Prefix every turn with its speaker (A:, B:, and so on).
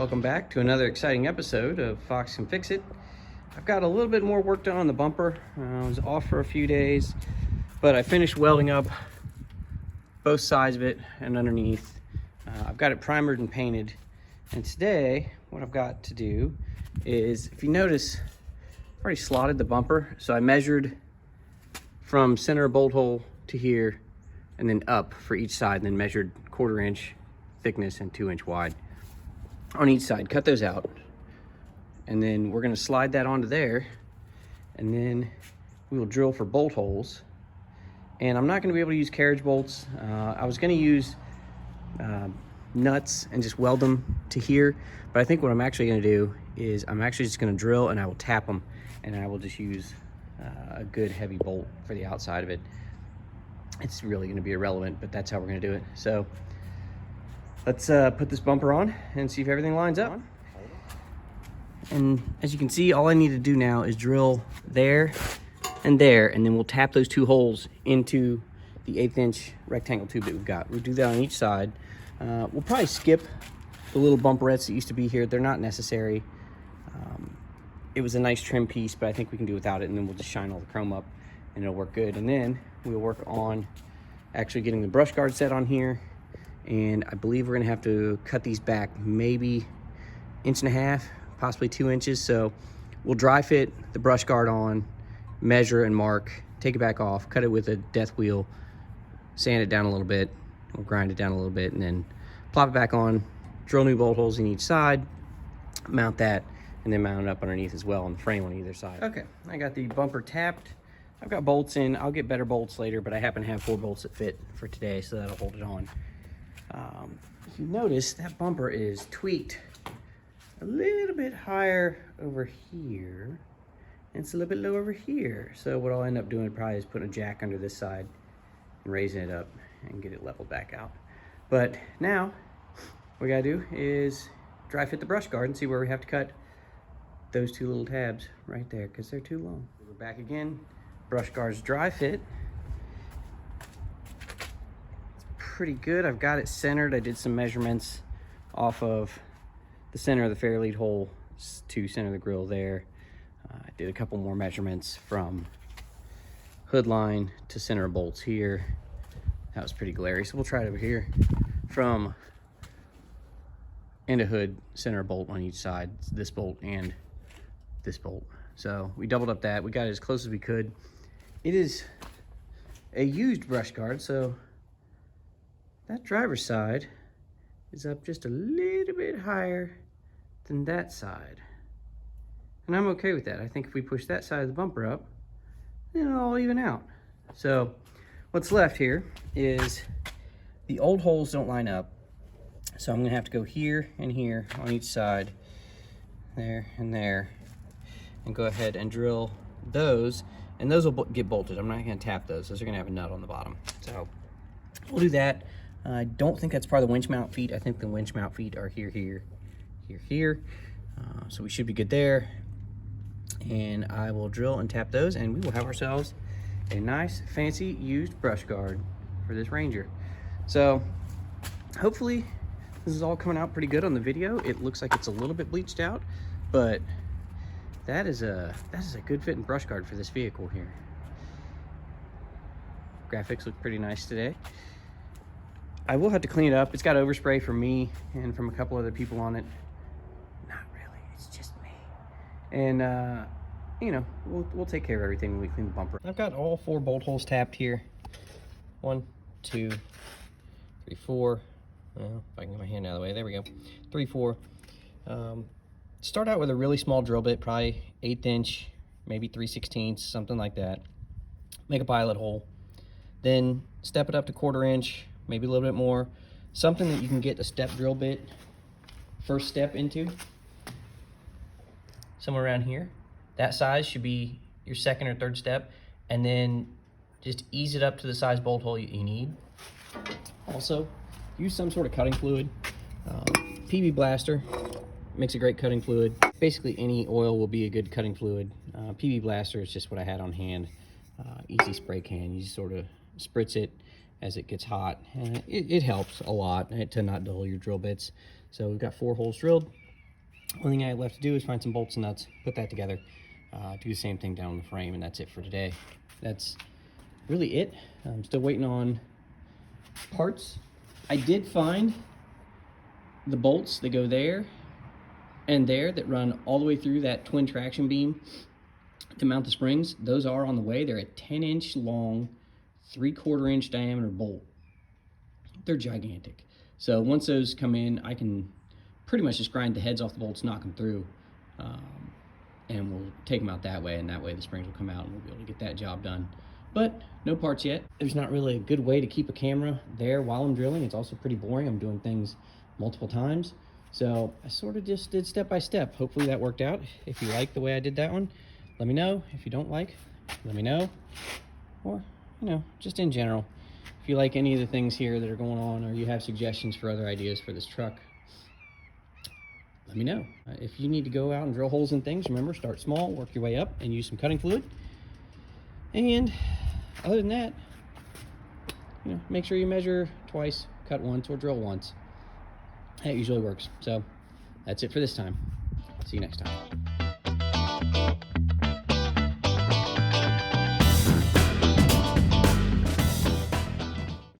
A: Welcome back to another exciting episode of Fox Can Fix It. I've got a little bit more work done on the bumper. I was off for a few days, but I finished welding up both sides of it and underneath. I've got it primered and painted. And today, what I've got to do is, if you notice, I've already slotted the bumper. So I measured from center bolt hole to here and then up for each side, and then measured 1/4 inch thickness and 2 inch wide on each side. Cut those out, and then we're going to slide that onto there, and then we will drill for bolt holes. And I'm not going to be able to use carriage bolts. I was going to use nuts and just weld them to here, but I think what I'm actually going to do is I'm actually just going to drill, and I will tap them, and I will just use a good heavy bolt for the outside of it. It's really going to be irrelevant, but that's how we're going to do it. So let's put this bumper on and see if everything lines up. And as you can see, all I need to do now is drill there, and then we'll tap those two holes into the 1/8 inch rectangle tube that we've got. We'll do that on each side. We'll probably skip the little bumperettes that used to be here. They're not necessary. It was a nice trim piece, but I think we can do without it, and then we'll just shine all the chrome up and it'll work good. And then we'll work on actually getting the brush guard set on here. And I believe we're gonna have to cut these back maybe 1.5 inches, possibly 2 inches. So we'll dry fit the brush guard on, measure and mark, take it back off, cut it with a death wheel, sand it down a little bit, we'll grind it down a little bit, and then plop it back on, drill new bolt holes in each side, mount that, and then mount it up underneath as well on the frame on either side. Okay, I got the bumper tapped. I've got bolts in. I'll get better bolts later, but I happen to have 4 bolts that fit for today, so that'll hold it on. If you notice, that bumper is tweaked a little bit higher over here, and it's a little bit low over here. So what I'll end up doing probably is putting a jack under this side and raising it up and get it leveled back out. But now, what we gotta do is dry fit the brush guard and see where we have to cut those 2 little tabs right there, because they're too long. We're back again. Brush guard's dry fit. It's pretty good. I've got it centered. I did some measurements off of the center of the fair lead hole to center the grill there. I did a couple more measurements from hood line to center of bolts here. That was pretty glary, so we'll try it over here. From end of hood, center of bolt on each side, this bolt and this bolt. So we doubled up that. We got it as close as we could. It is a used brush guard, so that driver's side is up just a little bit higher than that side. And I'm okay with that. I think if we push that side of the bumper up, then it'll all even out. So what's left here is the old holes don't line up. So I'm gonna have to go here and here on each side, there and there, and go ahead and drill those, and those will get bolted. I'm not gonna tap those. Those are gonna have a nut on the bottom. So we'll do that. I don't think that's part of the winch mount feet. I think the winch mount feet are here, here, here, here. So we should be good there. And I will drill and tap those, and we will have ourselves a nice, fancy, used brush guard for this Ranger. So hopefully this is all coming out pretty good on the video. It looks like it's a little bit bleached out, but that is a good fitting brush guard for this vehicle here. Graphics look pretty nice today. I will have to clean it up. It's got overspray from me and from a couple other people on it. Not really, it's just me. And you know, we'll take care of everything when we clean the bumper. I've got all 4 bolt holes tapped here. 1, 2, 3, 4. Well, if I can get my hand out of the way, there we go. 3, 4. Start out with a really small drill bit, probably 1/8 inch, maybe 3/16, something like that. Make a pilot hole. Then step it up to 1/4 inch, maybe a little bit more. Something that you can get a step drill bit first step into. Somewhere around here. That size should be your 2nd or 3rd step. And then just ease it up to the size bolt hole you need. Also, use some sort of cutting fluid. PB Blaster makes a great cutting fluid. Basically any oil will be a good cutting fluid. PB Blaster is just what I had on hand. Easy spray can. You just sort of spritz it as it gets hot. And it helps a lot to not dull your drill bits. So we've got 4 holes drilled. Only thing I have left to do is find some bolts and nuts, put that together, do the same thing down on the frame, and that's it for today. That's really it. I'm still waiting on parts. I did find the bolts that go there and there that run all the way through that twin traction beam to mount the springs. Those are on the way. They're a 10-inch long, 3/4 inch diameter bolt. They're gigantic. So once those come in, I can pretty much just grind the heads off the bolts, knock them through, and we'll take them out that way, and that way the springs will come out and we'll be able to get that job done. But no parts yet. There's not really a good way to keep a camera there while I'm drilling. It's also pretty boring. I'm doing things multiple times. So I sort of just did step by step. Hopefully that worked out. If you like the way I did that one, let me know. If you don't like, let me know. Or, you know, just in general, if you like any of the things here that are going on, or you have suggestions for other ideas for this truck, let me know. If you need to go out and drill holes in things, remember, start small, work your way up, and use some cutting fluid. And other than that, you know, make sure you measure twice, cut once, or drill once. That usually works. So that's it for this time. See you next time.